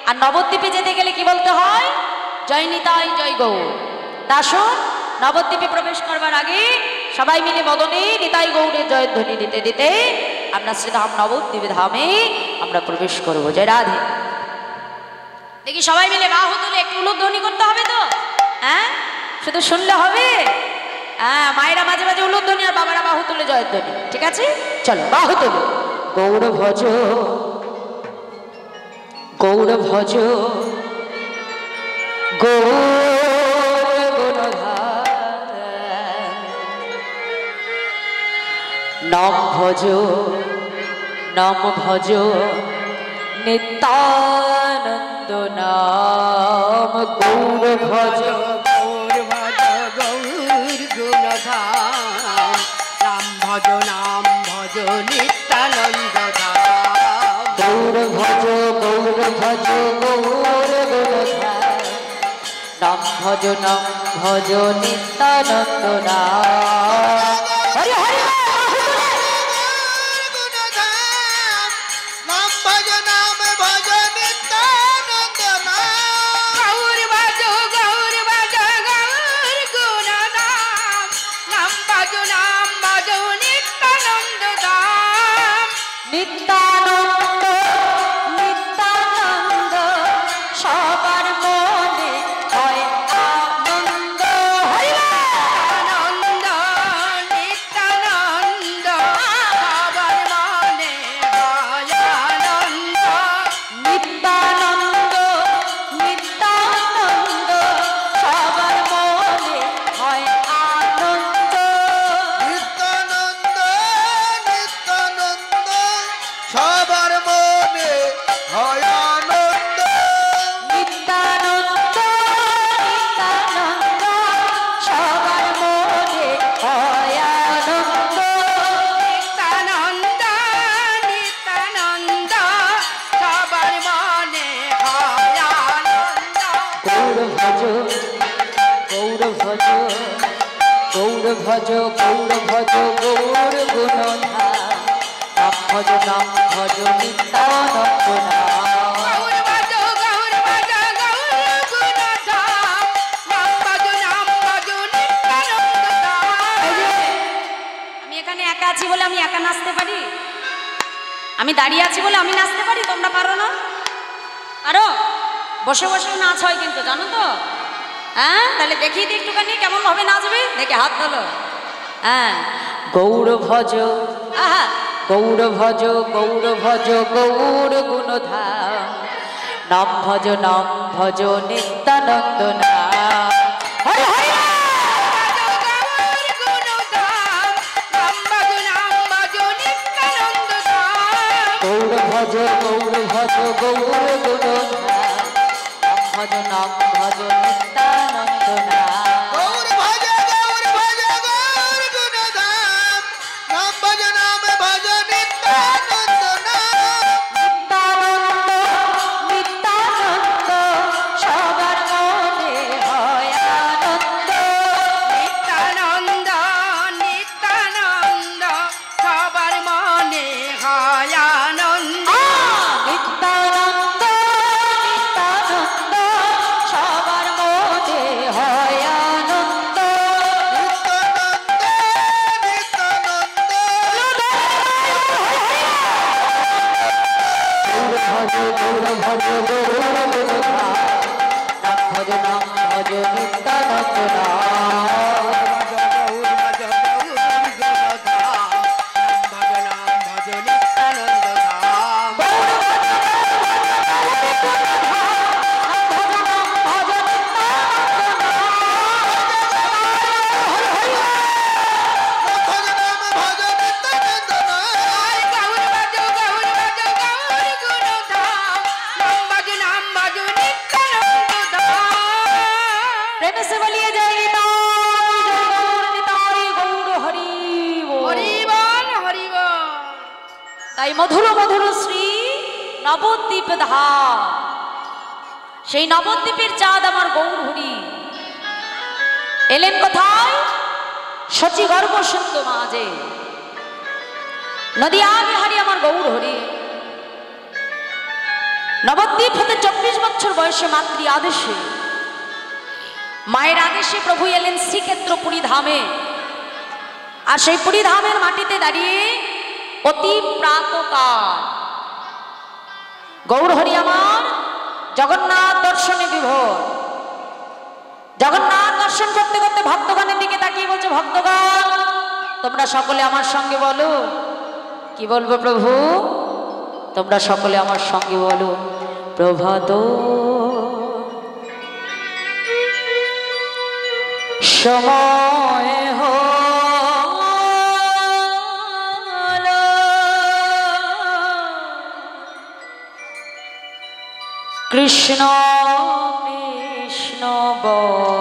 আর নবদ্বীপে যেতে গেলে কি বলতে হয়? জয় নিতাই জয় গো। তা আসুন নবদ্বীপে প্রবেশ করবার আগে সবাই মিলে মদনে নিতাই গৌরের জয়ধ্বনি দিতে দিতে আমরা শ্রীধাম নবদ্বীপ ধামে আমরা প্রবেশ করবো। জয় রাধে। দেখি সবাই মিলে বাহু তুলে একটু উলুধ্বনি করতে হবে তো? হ্যাঁ, শুধু শুনলে হবে? হ্যাঁ, মায়েরা মাঝে মাঝে উলুধ্বনি আর বাবারা বাহু তুলে জয়ধ্বনি। ঠিক আছে, চলো বাহু তুলো। গৌর ভজ গৌর ভজ গৌর গুণধার নাম ভজ নিত্যানন্দ নাম গৌর ভজ গৌর ভজ গৌর গুণধাম নাম ভজ নিত্যানন্দ ধাম গৌর ভজ গৌর গুণধার নাম ভজ নিত্যানন্দ নাম হরি হরি নাম ভজ নিত্যানন্দ নাম। গৌর ভজ গৌর গুণধাম নাম ভজ নিত্যানন্দ ধাম নিত্যানন্দ নিত্যানন্দ সবার মনে হয় আনন্দ হরি আনন্দ নিত্যানন্দ সবার মনে হয় আনন্দ নিত্যানন্দ নিত্যানন্দ সবার মনে হয় আনন্দ নিত্যানন্দ সবার মনে হয় আনন্দ। নিত্যানন্দ নিত্যানন্দ সবার মনে হয় আনন্দ নিত্যানন্দ সবার মনে হয় আনন্দ গৌর ভজ গৌর গুণধাম নাম ভজ নিত্যানন্দ নাম গৌর ভজ গৌর গুণধাম নাম ভজ নিত্যানন্দ ধাম আমি এখানে একা আছি বলে আমি একা নাচতে পারি, আমি দাঁড়িয়ে আছি বলে আমি নাচতে পারি, তোমরা পারো না? আরো বসে বসেও নাচ হয় কিন্তু, জানো তো? হ্যাঁ, তাহলে দেখিয়ে দিই একটুখানি কেমন ভাবে নাচবে, দেখে হাত তোলো। হ্যাঁ, গৌর ভজ আহা গৌর ভজ গৌর গুণধাম নাম ভজ নিত্যানন্দ নাম হরি হরি গৌর গুণধাম নাম ভজ নিত্যানন্দ ধাম গৌর ভজ গৌর গুণধাম নাম ভজ নিত্যানন্দ নাম গৌর ভজ গুণধাম নাম ভজ নিত্যানন্দ নাম। নিত্যানন্দ নিত্যানন্দ সবার মনে হয় আনন্দ নিত্যানন্দ সবার মনে হয় আনন্দ নিত্যানন্দ নিত্যানন্দ সবার মনে হয় আনন্দ গৌর ভজ নাম ভজ নিত্যানন্দ নাম प्रेम से बोलिए जय निताई गौर हरि बोल। তাই মধুর মধুর শ্রী নবদ্বীপ ধাম, সেই নবদ্বীপের চাঁদ আমার গৌর হরি এলেন কোথায়? শচী গর্ভ সুন্দর মাঝে নদী বিহারী আমার গৌর হরি নবদ্বীপ হতে 24 বছর বয়সে মাতৃ আদেশে মায়ের আদেশে প্রভু এলেন শ্রীক্ষেত্র পুরী ধামে। আর সেই পুরী ধামের মাটিতে দাঁড়িয়ে অতি প্রাতকাল গৌরহরি আমার জগন্নাথ দর্শনে বিভোর। জগন্নাথ দর্শন করতে করতে ভক্তগণের দিকে তাকিয়ে বলছে, ভক্তগণ তোমরা সকলে আমার সঙ্গে বলো। কি বলবো প্রভু? তোমরা সকলে আমার সঙ্গে বলো, প্রভাত সময় হলো কৃষ্ণ কৃষ্ণ বলো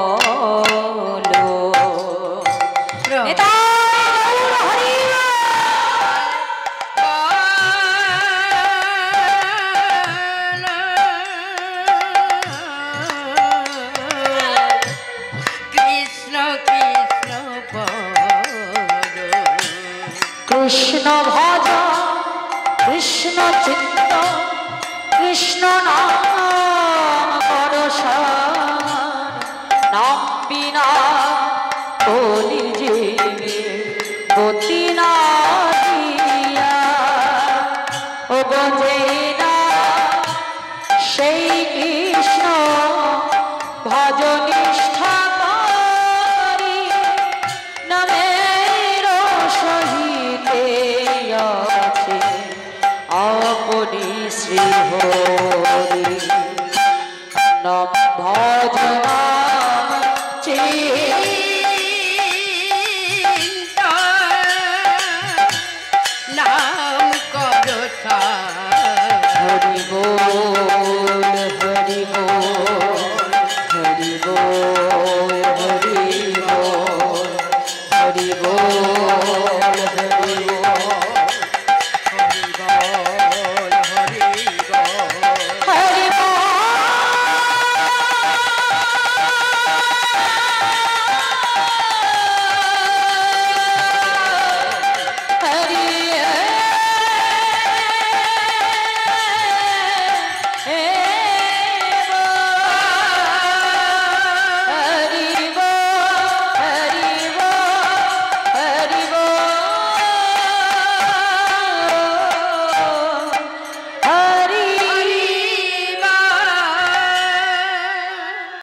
কৃষ্ণ কৃষ্ণ কৃষ্ণ ভজ কৃষ্ণ চিত্ত কৃষ্ণ নাম করস নাম বিনা